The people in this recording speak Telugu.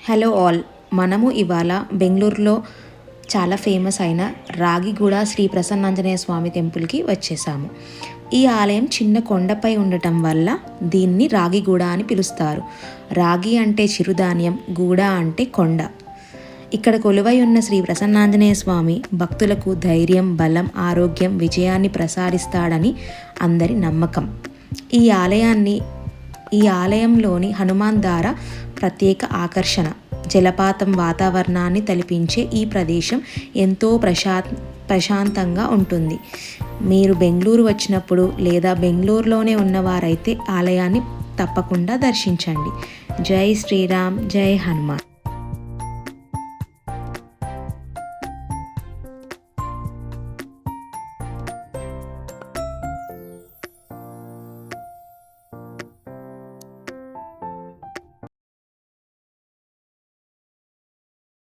హలో ఆల్, మనము ఇవాళ బెంగళూరులో చాలా ఫేమస్ అయిన రాగిగూడ శ్రీ ప్రసన్నాంజనేయ స్వామి టెంపుల్కి వచ్చేసాము. ఈ ఆలయం చిన్న కొండపై ఉండటం వల్ల దీన్ని రాగిగూడ అని పిలుస్తారు. రాగి అంటే చిరుధాన్యం, గూడ అంటే కొండ. ఇక్కడ కొలువై ఉన్న శ్రీ ప్రసన్నాంజనేయ స్వామి భక్తులకు ధైర్యం, బలం, ఆరోగ్యం, విజయాన్ని ప్రసాదిస్తాడని అందరి నమ్మకం. ఈ ఆలయంలోని హనుమాన్ దార ప్రత్యేక ఆకర్షణ. జలపాతం వాతావరణాన్ని తలపించే ఈ ప్రదేశం ఎంతో ప్రశాంతంగా ఉంటుంది. మీరు బెంగళూరు వచ్చినప్పుడు లేదా బెంగళూరులోనే ఉన్నవారైతే ఆలయాన్ని తప్పకుండా దర్శించండి. జై శ్రీరామ్, జై హనుమాన్.